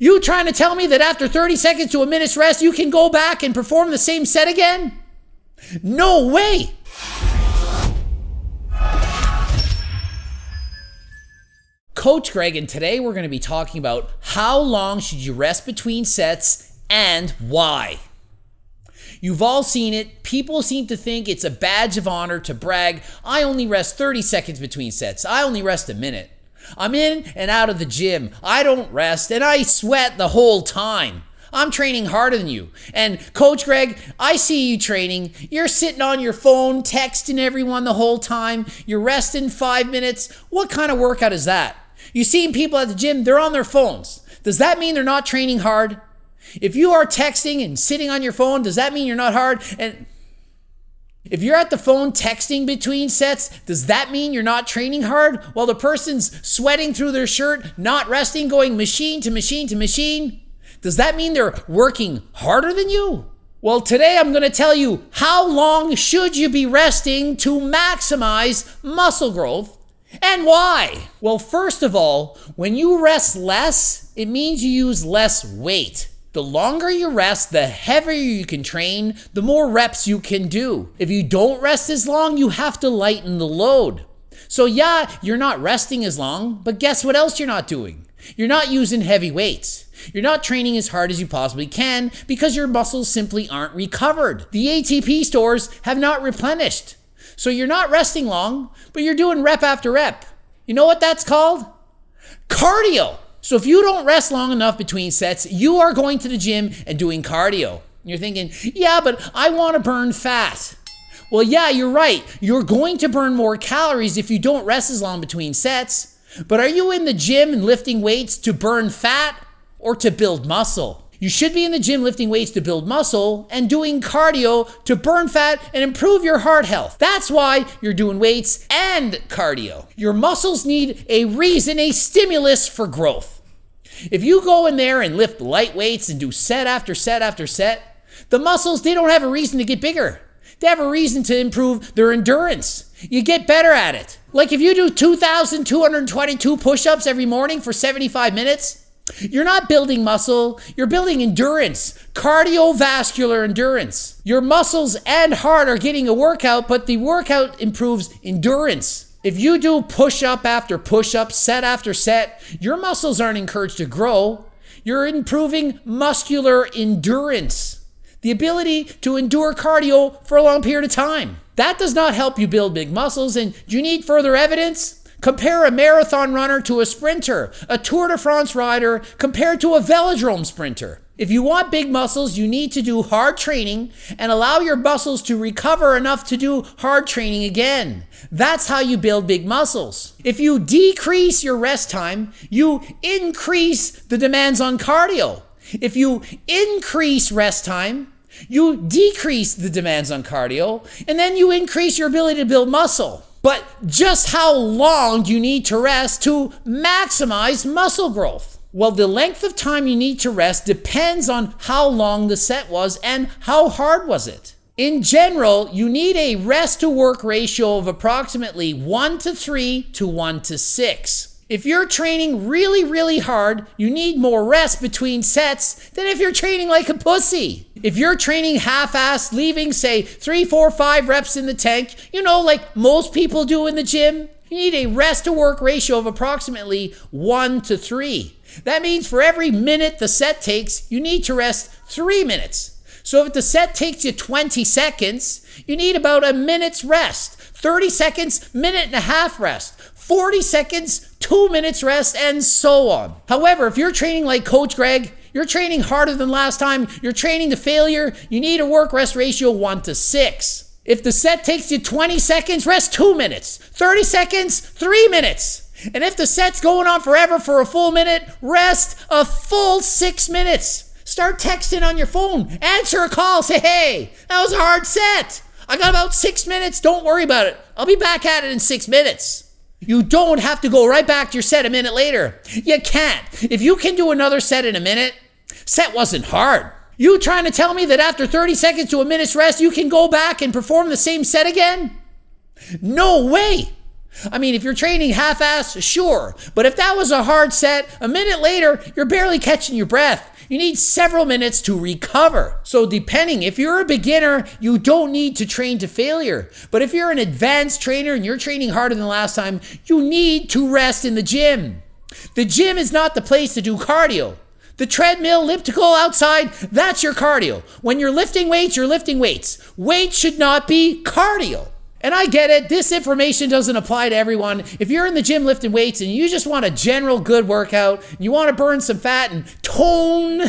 You trying to tell me that after 30 seconds to a minute's rest, you can go back and perform the same set again? No way! Coach Greg, and today we're going to be talking about how long should you rest between sets and why. You've all seen it. People seem to think it's a badge of honor to brag, I only rest 30 seconds between sets. I only rest a minute. I'm in and out of the gym. I don't rest and I sweat the whole time. I'm training harder than you. And Coach Greg, I see you training. You're sitting on your phone, texting everyone the whole time. You're resting 5 minutes. What kind of workout is that? You've seen people at the gym, they're on their phones. Does that mean they're not training hard? If you are texting and sitting on your phone, does that mean you're not hard? And if you're at the phone texting between sets, does that mean you're not training hard? While the person's sweating through their shirt, not resting, going machine to machine to machine, does that mean they're working harder than you? Well, today I'm going to tell you how long should you be resting to maximize muscle growth and why. Well, first of all, when you rest less, it means you use less weight. The longer you rest, the heavier you can train, the more reps you can do. If you don't rest as long, you have to lighten the load. So yeah, you're not resting as long, but guess what else you're not doing? You're not using heavy weights. You're not training as hard as you possibly can because your muscles simply aren't recovered. The ATP stores have not replenished. So you're not resting long, but you're doing rep after rep. You know what that's called? Cardio. So if you don't rest long enough between sets, you are going to the gym and doing cardio. You're thinking, yeah, but I want to burn fat. Well, yeah, you're right. You're going to burn more calories if you don't rest as long between sets. But are you in the gym and lifting weights to burn fat or to build muscle? You should be in the gym lifting weights to build muscle and doing cardio to burn fat and improve your heart health. That's why you're doing weights and cardio. Your muscles need a reason, a stimulus for growth. If you go in there and lift light weights and do set after set after set, the muscles, they don't have a reason to get bigger. They have a reason to improve their endurance. You get better at it. Like if you do 2,222 push-ups every morning for 75 minutes, you're not building muscle, you're building endurance, cardiovascular endurance. Your muscles and heart are getting a workout, but the workout improves endurance. If you do push-up after push-up, set after set, your muscles aren't encouraged to grow. You're improving muscular endurance, the ability to endure cardio for a long period of time. That does not help you build big muscles, and do you need further evidence? Compare a marathon runner to a sprinter, a Tour de France rider compared to a velodrome sprinter. If you want big muscles, you need to do hard training and allow your muscles to recover enough to do hard training again. That's how you build big muscles. If you decrease your rest time, you increase the demands on cardio. If you increase rest time, you decrease the demands on cardio, and then you increase your ability to build muscle. But just how long do you need to rest to maximize muscle growth? Well, the length of time you need to rest depends on how long the set was and how hard was it. In general, you need a rest to work ratio of approximately 1:3 to 1:6. If you're training really, really hard, you need more rest between sets than if you're training like a pussy. If you're training half-assed, leaving, say, 3, 4, 5 reps in the tank, like most people do in the gym, you need a rest to work ratio of approximately 1:3. That means for every minute the set takes, you need to rest 3 minutes. So if the set takes you 20 seconds, you need about a minute's rest. 30 seconds, minute and a half rest. 40 seconds, 2 minutes rest, and so on. However, if you're training like Coach Greg, you're training harder than last time, you're training to failure, you need a work-rest ratio 1:6. If the set takes you 20 seconds, rest 2 minutes. 30 seconds, 3 minutes. And if the set's going on forever for a full minute, rest a full 6 minutes. Start texting on your phone, answer a call, say, hey, that was a hard set. I got about 6 minutes, don't worry about it. I'll be back at it in 6 minutes. You don't have to go right back to your set a minute later. You can't. If you can do another set in a minute, set wasn't hard. You trying to tell me that after 30 seconds to a minute's rest, you can go back and perform the same set again? No way. I mean, if you're training half-assed, sure. But if that was a hard set, a minute later, you're barely catching your breath. You need several minutes to recover. So depending, if you're a beginner, you don't need to train to failure. But if you're an advanced trainer and you're training harder than last time, you need to rest in the gym. The gym is not the place to do cardio. The treadmill, elliptical outside, that's your cardio. When you're lifting weights, you're lifting weights. Weights should not be cardio. And I get it, this information doesn't apply to everyone. If you're in the gym lifting weights and you just want a general good workout, and you want to burn some fat and tone,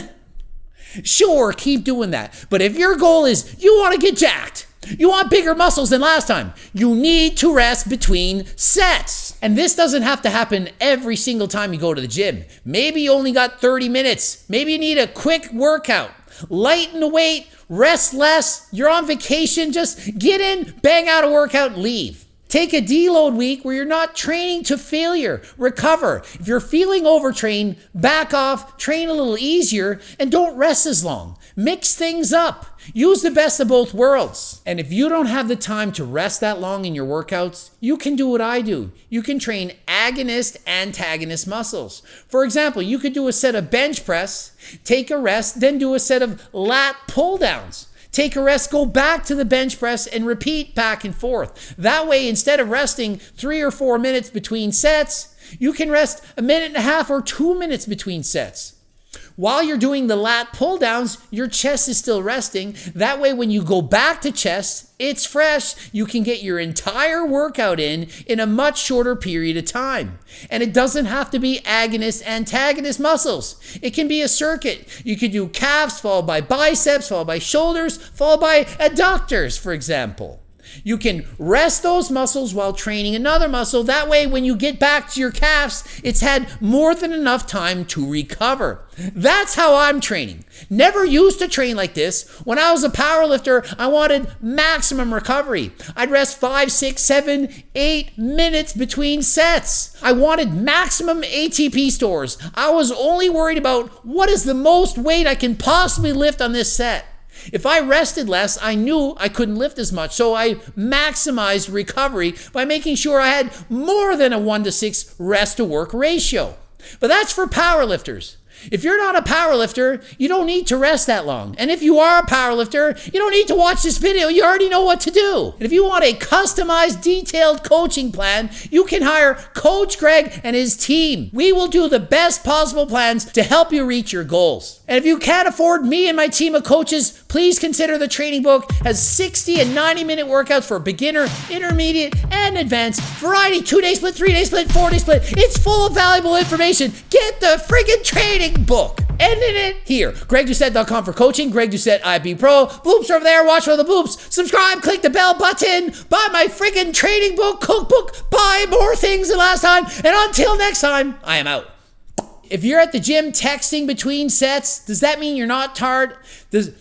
sure, keep doing that. But if your goal is you want to get jacked, you want bigger muscles than last time, you need to rest between sets. And this doesn't have to happen every single time you go to the gym. Maybe you only got 30 minutes. Maybe you need a quick workout. Lighten the weight, rest less, you're on vacation, just get in, bang out a workout, and leave. Take a deload week where you're not training to failure. Recover. If you're feeling overtrained, back off, train a little easier, and don't rest as long. Mix things up. Use the best of both worlds. And if you don't have the time to rest that long in your workouts, you can do what I do. You can train agonist, antagonist muscles. For example, you could do a set of bench press, take a rest, then do a set of lat pull downs. Take a rest, go back to the bench press, and repeat back and forth. That way, instead of resting 3 or 4 minutes between sets, you can rest a minute and a half or 2 minutes between sets. While you're doing the lat pull downs, your chest is still resting. That way, when you go back to chest, it's fresh. You can get your entire workout in a much shorter period of time. And it doesn't have to be agonist, antagonist muscles. It can be a circuit. You could do calves, followed by biceps, followed by shoulders, followed by adductors, for example. You can rest those muscles while training another muscle. That way, when you get back to your calves, it's had more than enough time to recover. That's how I'm training. Never used to train like this. When I was a power lifter, I wanted maximum recovery. I'd rest 5, 6, 7, 8 minutes between sets. I wanted maximum ATP stores. I was only worried about what is the most weight I can possibly lift on this set. If I rested less, I knew I couldn't lift as much, so I maximized recovery by making sure I had more than a 1-to-6 rest to work ratio. But that's for powerlifters. If you're not a powerlifter, you don't need to rest that long. And if you are a powerlifter, you don't need to watch this video. You already know what to do. And if you want a customized, detailed coaching plan, you can hire Coach Greg and his team. We will do the best possible plans to help you reach your goals. And if you can't afford me and my team of coaches, please consider the training book. It has 60 and 90-minute workouts for beginner, intermediate, and advanced. Variety, 2-day split, 3-day split, 4-day split. It's full of valuable information. Get the friggin' training book. Ending it here. GregDoucette.com for coaching. Greg Doucette, IB Pro. Bloops are over there. Watch for the bloops. Subscribe. Click the bell button. Buy my friggin' training book, cookbook. Buy more things than last time. And until next time, I am out. If you're at the gym texting between sets, does that mean you're not tired?